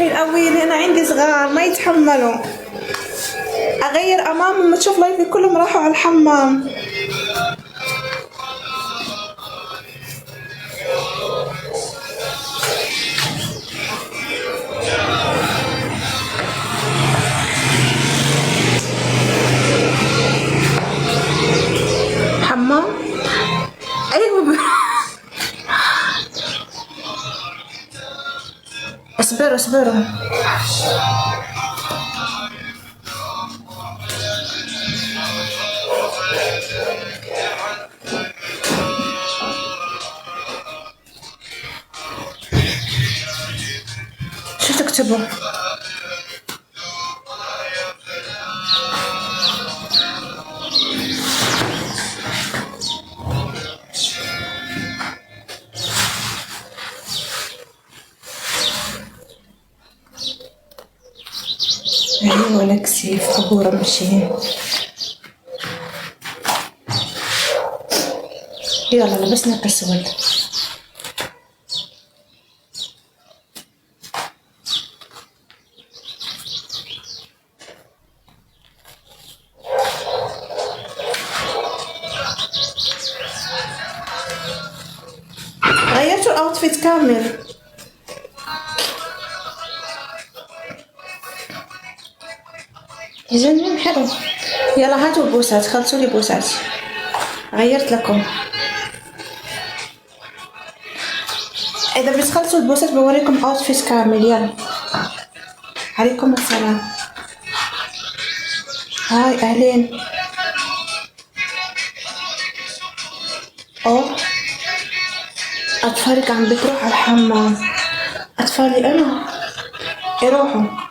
مستحيل أوين، أنا عندي صغار ما يتحملوا. أغير أمامهم ما تشوف لايفي كلهم راحوا على الحمام. حمام؟ أيوة. اصبروا اصبروا. شو تكتبوا؟ ايوه لك سيف ابو رمشي. يلا لبسنا الاسود. غيرتوا الاوتفيت كامل. يجنن حلو. يلا هاتوا بوسات، خلصوا لي بوسات. غيرت لكم. اذا بتخلصوا البوسات بوريكم اوتفيت كامل. يلا عليكم السلام. هاي اهلين. اوه اطفالك عم بتروح على الحمام. اطفالي انا يروحوا.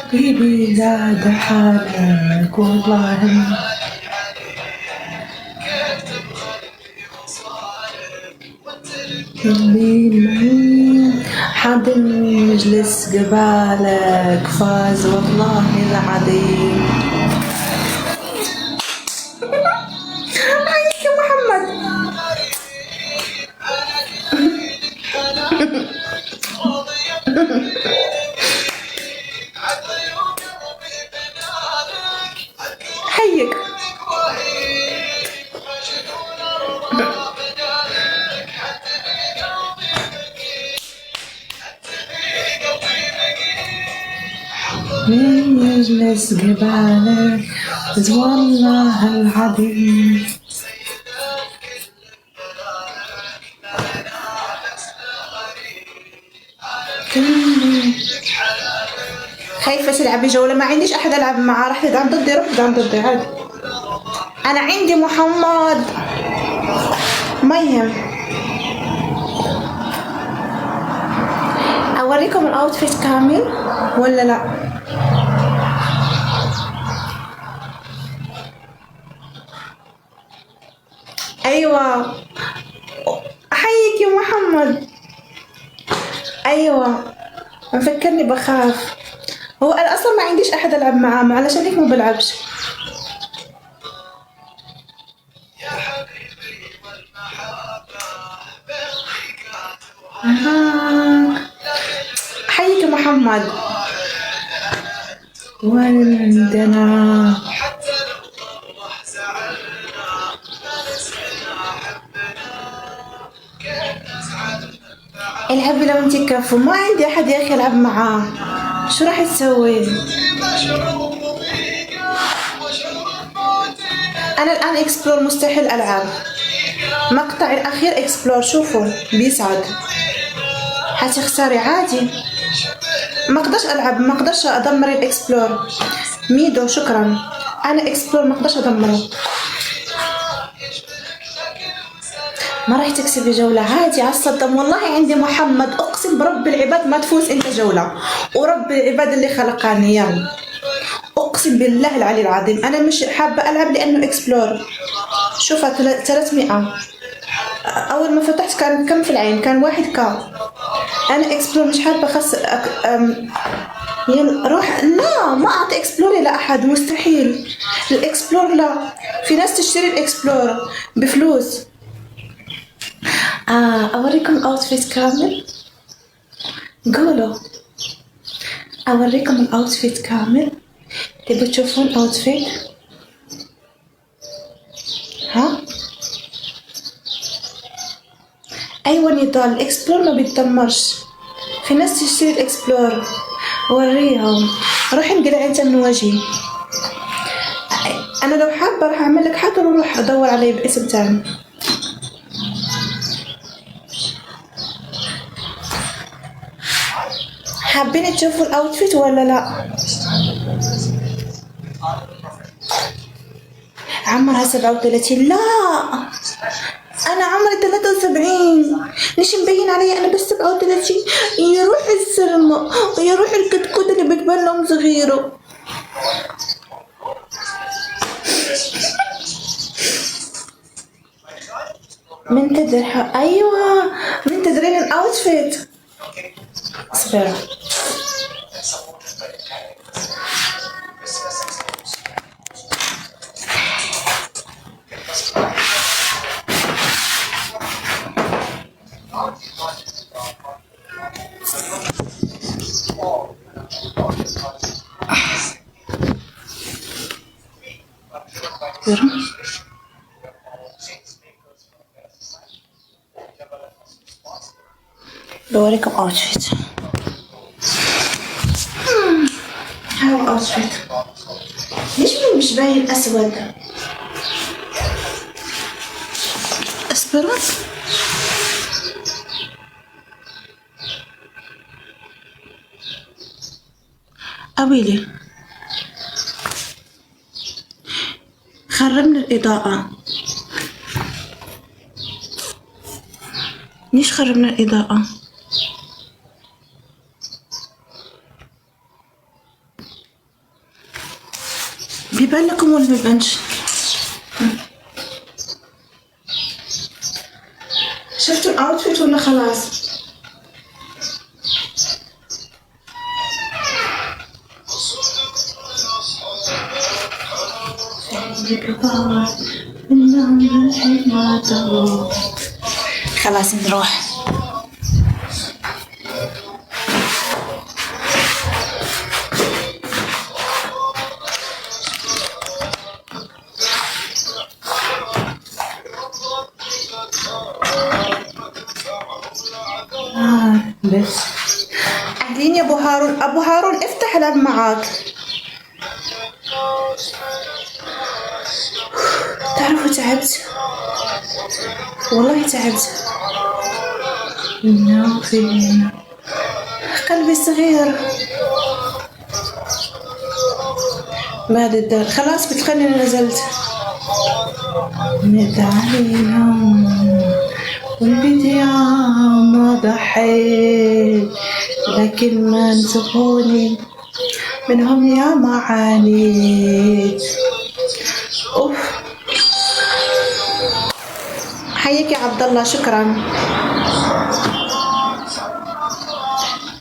حبيبي لا ده حالك والله. حد يجلس قبالك فاز والله العظيم. عليك يا محمد. حيك. من يجلس قبالك والله العظيم. خايفة تلعبي جولة؟ ما عنديش أحد ألعب معاه. راح تدعم ضدي، روح تدعم ضدي عادي. أنا عندي محمد. ما يهم. أوريكم الأوتفيت كامل ولا لا؟ أيوة أحييك يا محمد. أيوة مفكرني بخاف. هو أنا أصلا ما عنديش أحد ألعب معاه، علشان هيك ما بلعبش. حيك يا محمد. وعندنا العبي لو انتي كفو. ما عندي احد يا اخي العب معاه. شو راح تسوي؟ انا الان اكسبلور مستحيل العب. مقطع الاخير اكسبلور شوفوا بيسعد. حتخسري عادي. ما اقدرش العب، ما اقدرش ادمر الاكسبلور. ميدو شكرا. انا اكسبلور ما اقدرش ادمره. ما راح تكسبي جولة عادي على الصدم. والله عندي محمد اقسم برب العباد ما تفوز انت جولة، ورب العباد اللي خلقاني. يلا اقسم بالله العلي العظيم انا مش حابة العب لانه اكسبلور. شوفها 300. اول ما فتحت كان كم في العين؟ كان 1K. انا اكسبلور مش حابه يلا روح. لا ما اعطي اكسبلور لاحد، مستحيل. الاكسبلور لا، في ناس تشتري الاكسبلور بفلوس. اوريكم الاوتفيت كامل. قولوا اوريكم الاوتفيت كامل. تبوا تشوفون الاوتفيت؟ ها ايوه نضال، الاكسبلور ما بيتدمرش. في ناس تشتري الاكسبلور. وريهم. روح انقلع انت من وجهي. انا لو حابه راح اعمل لك حاجه واروح ادور عليه باسم تاني. حابين تشوفوا الاوتفيت ولا لا؟ عمرها 37. لا انا عمري 73. ليش مبين علي انا بس 37؟ يروح السلمى ويروح الكتكوت اللي بتبان لهم صغيره. منتظر ايوه منتظرين الاوتفيت. اصبر. بوريكم اوتفيت. هاو الاوتفيت. ليش مش باين اسود؟ اصبروا. أويلي خربنا الإضاءة. ليش خربنا الإضاءة؟ بيبان لكم ولا بيبانش؟ شفتوا الأوتفيت ولا خلاص؟ خلاص نروح. بس أهلين يا أبو هارون. أبو هارون افتح العب معاك. تعرفوا تعبت والله، تعبت. قلبي صغير بعد الدار. خلاص بتخليني نزلت. ندعيهم والبديع ما ضحيت، لكن ما نسخوني منهم يا ما عانيت. اوف. حياك يا عبد الله، شكرا.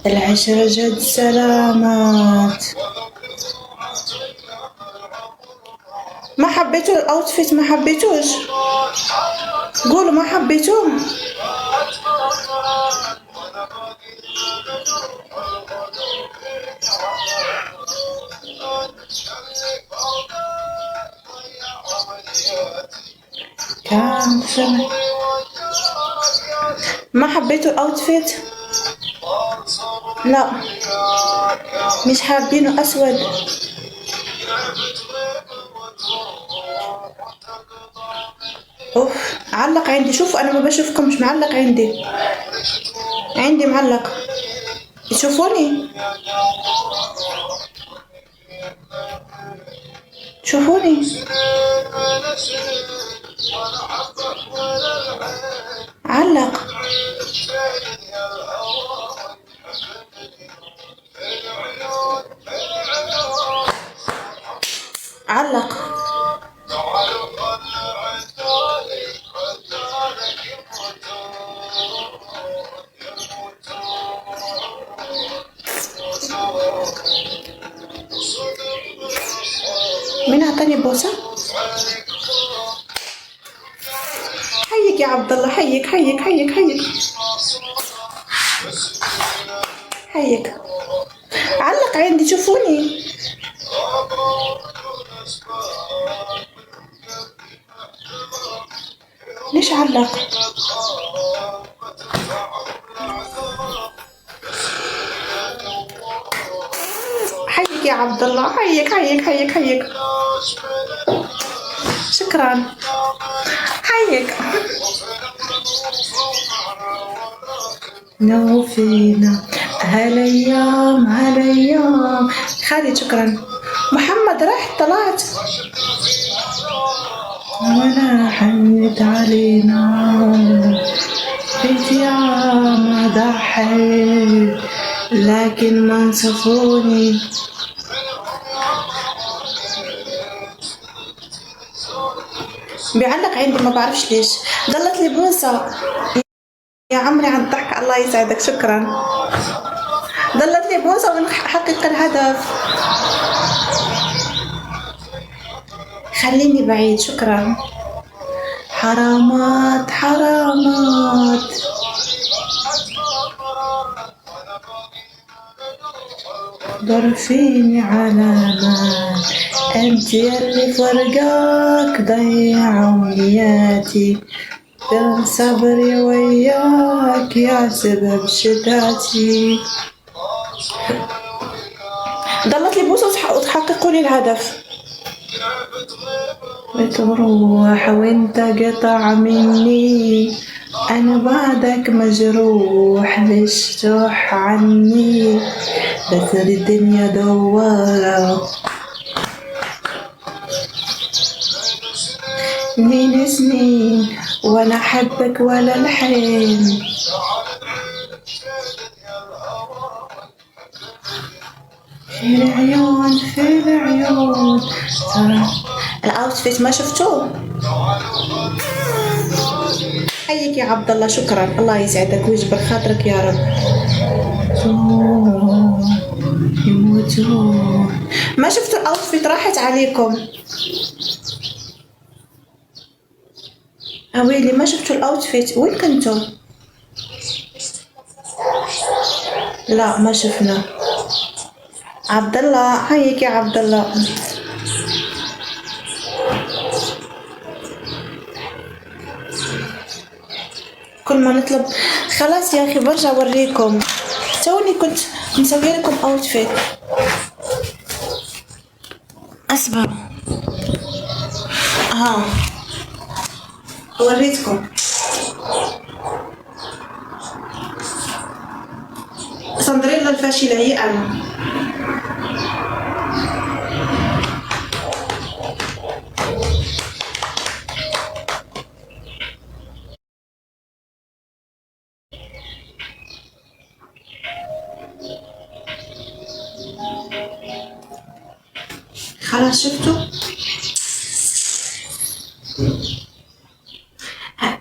العشرة جد سلامات. ما حبيتوا الاوتفيت؟ ما حبيتوش؟ قولوا ما حبيتوه. كان سمع. ما حبيتوا الاوتفيت؟ لا مش حابينه اسود. اوف علق عندي. شوفوا انا ما بشوفكم، مش معلق عندي. عندي معلق. تشوفوني؟ شوفوني. علق. علق. مين عطاني بوسة؟ حيك يا عبد الله، حيك حيك حيك حيك حيك. علق عندي شوفوني. ليش علق؟ حيك يا عبد الله، حيك حيك حيك حيك. شكرا. حيك. نوفينا هالايام هالايام. خالد شكرا. محمد رحت طلعت ولا حنت علينا بيت يا ما ضحيت لكن ما نصفوني. بيعلق عندي ما بعرفش ليش. ضلت لي بوسة يا عمري عن الضحك. الله يسعدك شكرا. ضلت لي بوسة ونحقق الهدف. خليني بعيد شكرا. حرامات حرامات. ضرفيني علامات انت اللي فرقاك ضيع امنياتي. كان صبري وياك يا سبب شتاتي. ضلت لي بوسة وتحققوا لي الهدف. بتروح وانت قطع مني انا بعدك مجروح. ليش تروح عني بس الدنيا دوارة. من سنين وانا احبك ولا الحين. في العيون في العيون. الاوتفيت ما شفتوه. حيك يا عبد الله شكرا. الله يسعدك ويجبر خاطرك يا رب. يموتون. ما شفتوا الاوتفيت راحت عليكم. اويلي ما شفتوا الاوتفيت. وين كنتوا؟ لا ما شفنا. عبد الله حيك يا عبد الله. كل ما نطلب خلاص يا اخي برجع اوريكم. توني كنت مسوي لكم اوتفيت. اصبروا ها وريتكم. سندريلا الفاشلة هي انا. خلاص شفتوا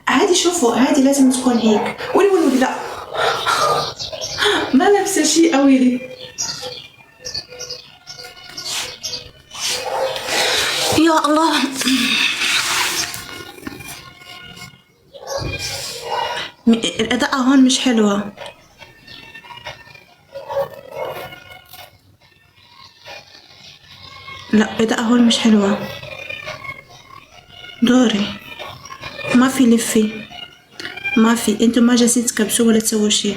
هادي. شوفوا هادي لازم تكون هيك. ولي ولي لا ما لابسه شيء اويلي. يا الله الإضاءة هون مش حلوة. لا الإضاءة هون مش حلوة. دوري ما في لفي ما في. انتوا ما جالسين تكبسوا ولا تسووا شي.